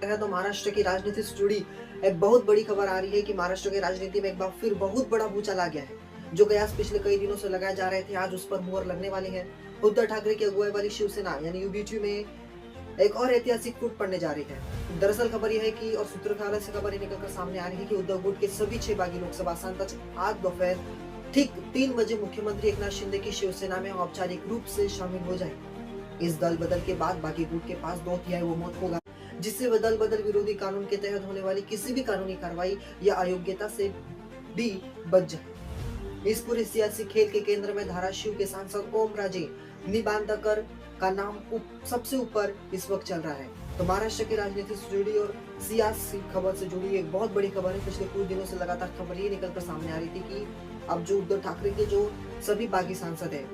है तो महाराष्ट्र की राजनीति से जुड़ी एक बहुत बड़ी खबर आ रही है कि महाराष्ट्र की राजनीति में एक बार फिर बहुत बड़ा भूचाल आ गया है। जो कयास पिछले कई दिनों से लगाए जा रहे थे, आज उस पर मुहर लगने वाली है। उद्धव ठाकरे की अगुवाई वाली शिवसेना यानी यूबीटी में एक और ऐतिहासिक फूट पड़ने जा रही है। दरअसल खबर यह है कि और सूत्रकारों से खबर निकलकर सामने आ रही है कि उद्धव गुट के सभी 6 बागी लोकसभा सांसद आज दोपहर ठीक 3 बजे मुख्यमंत्री एकनाथ शिंदे की शिवसेना में औपचारिक रूप से शामिल हो जाएंगे। इस दल बदल के बाद बागी गुट के पास 2/3 बहुमत होगा, जिससे वह दल बदल विरोधी कानून के तहत होने वाली किसी भी कानूनी कार्रवाई या अयोग्यता से भी बच जाए। इस पूरे सियासी खेल के केंद्र में धाराशिव के सांसद ओम राजे निबांधकर का नाम सबसे ऊपर इस वक्त चल रहा है। तो महाराष्ट्र की राजनीति से जुड़ी और सियासी खबर से जुड़ी एक बहुत बड़ी खबर है। पिछले कुछ दिनों से लगातार खबर ये निकलकर सामने आ रही थी कि अब जो उद्धव ठाकरे के जो सभी बागी सांसद है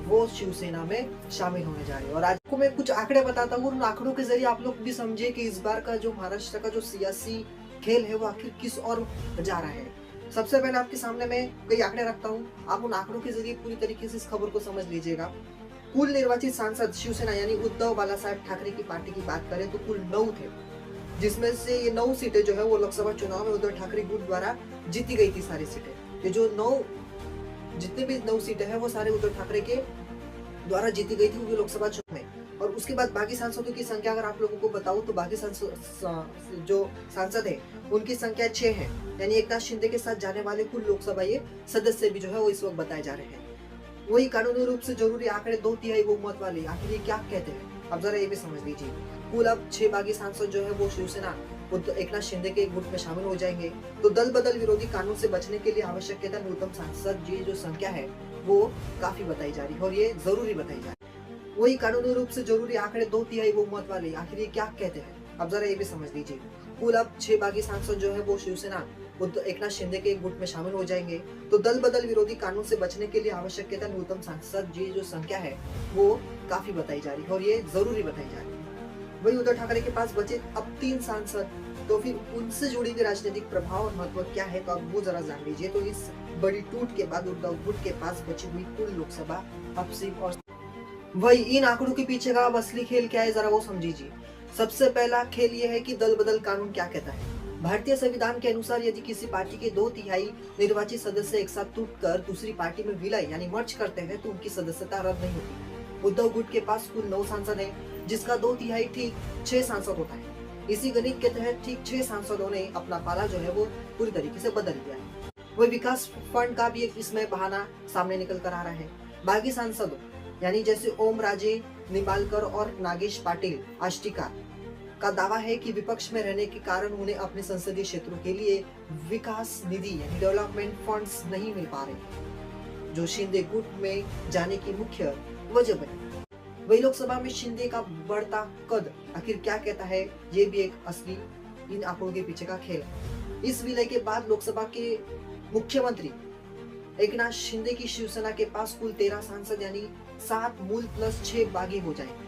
वो शिवसेना में शामिल होने जा रहे हैं। और आज को मैं कुछ आंकड़े बताता हूँ, उन आंकड़ों के जरिए आप लोग भी समझे कि इस बार का जो महाराष्ट्र का जो सियासी खेल है वो आखिर किस ओर जा रहा है। सबसे पहले आपके सामने मैं कई आंकड़े रखता हूँ, आप उन आंकड़ों के जरिए पूरी तरीके से इस खबर को समझ लीजिएगा। कुल निर्वाचित सांसद शिवसेना यानी उद्धव बाला साहेब ठाकरे की पार्टी की बात करें तो कुल 9 थे, जिसमें से ये 9 सीटें जो है वो लोकसभा चुनाव में उद्धव ठाकरे गुट द्वारा जीती गई थी। सारी सीटें, ये जो 9 जितने भी 9 सीटें हैं वो सारे उद्धव ठाकरे के द्वारा जीती गई थी लोकसभा चुनाव में। और उसके बाद बाकी सांसदों की संख्या अगर आप लोगों को बताऊं तो बाकी जो सांसद है उनकी संख्या 6 है, यानी एकनाथ शिंदे के साथ जाने वाले कुल लोकसभा ये सदस्य भी जो है वो इस वक्त बताए जा रहे हैं। वही कानूनी रूप से जरूरी आंकड़े 2/3 बहुमत वाले, आखिर ये क्या कहते हैं अब जरा ये भी समझ लीजिए। कुल अब 6 बागी सांसद जो है वो शिवसेना एकनाथ शिंदे के गुट में शामिल हो जाएंगे। तो दल बदल विरोधी कानून से बचने के लिए आवश्यकता न्यूनतम सांसद ये जो संख्या है वो काफी बताई जा रही है और ये जरूरी बताई जा रही है। वही कानूनी रूप से जरूरी आंकड़े 2/3 बहुमत वाले, आखिर ये क्या कहते हैं अब जरा ये भी समझ लीजिए। कुल अब 6 बागी सांसद जो है वो शिवसेना एकनाथ शिंदे के गुट में शामिल हो जाएंगे। तो दल बदल विरोधी कानून से बचने के लिए आवश्यकता न्यूनतम सांसद ये जो संख्या है वो काफी बताई जा रही है और ये जरूरी बताई जा रही है। वही उद्धव ठाकरे के पास बचे अब 3 सांसद, तो फिर उनसे जुड़ी हुई राजनीतिक प्रभाव और महत्व क्या है तो आप वो जरा जान लीजिए। तो इस बड़ी टूट के बाद उद्धव गुट के पास बची हुई कुल लोकसभा अब सिर्फ और वही इन आंकड़ों के पीछे का अब असली खेल क्या है जरा वो समझिए। सबसे पहला खेल ये है कि दल बदल कानून क्या कहता है। भारतीय संविधान के अनुसार यदि किसी पार्टी के 2/3 निर्वाचित सदस्य एक साथ टूटकर दूसरी पार्टी में विलय यानी मर्ज करते हैं तो उनकी सदस्यता रद्द नहीं होती। उद्धव गुट के पास कुल 9 सांसद हैं, जिसका 2/3 ठीक 6 सांसद होता है। इसी गणित के तहत ठीक 6 सांसदों ने अपना पाला जो है वो पूरी तरीके से बदल लिया है। वही विकास फंड का भी एक इसमें बहाना सामने निकल कर आ रहा है। बागी सांसदों यानी जैसे ओम राजे निबालकर और नागेश पाटिल आष्टिका का दावा है कि विपक्ष में रहने के कारण उन्हें अपने संसदीय क्षेत्रों के लिए विकास निधि यानी डेवलपमेंट फंड्स नहीं मिल पा रहे, जो शिंदे गुट में जाने की मुख्य वजह बनी। वही लोकसभा में शिंदे का बढ़ता कद आखिर क्या कहता है, ये भी एक असली इन आंकड़ों के पीछे का खेल है। इस विलय के बाद लोकसभा के मुख्यमंत्री एकनाथ शिंदे की शिवसेना के पास कुल 13 सांसद यानी 7 मूल प्लस 6 बागी हो जाएंगे।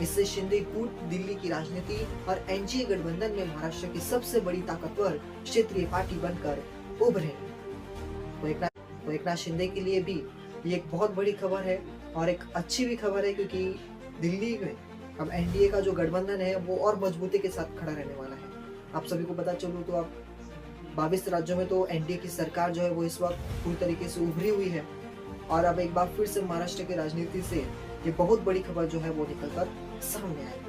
इससे शिंदे गुट दिल्ली की राजनीति और एनडीए गठबंधन में महाराष्ट्र की सबसे बड़ी ताकतवर क्षेत्रीय पार्टी बनकर उभरे। तो एकनाथ शिंदे के लिए भी ये एक बहुत बड़ी खबर है और एक अच्छी भी खबर है, क्योंकि दिल्ली में अब एनडीए का जो गठबंधन है वो और मजबूती के साथ खड़ा रहने वाला है। आप सभी को पता चलूं तो अब 22 राज्यों में तो एनडीए की सरकार जो है वो इस वक्त पूरी तरीके से उभरी हुई है। और अब एक बार फिर से महाराष्ट्र की राजनीति से ये बहुत बड़ी खबर जो है वो निकलकर सामने आई।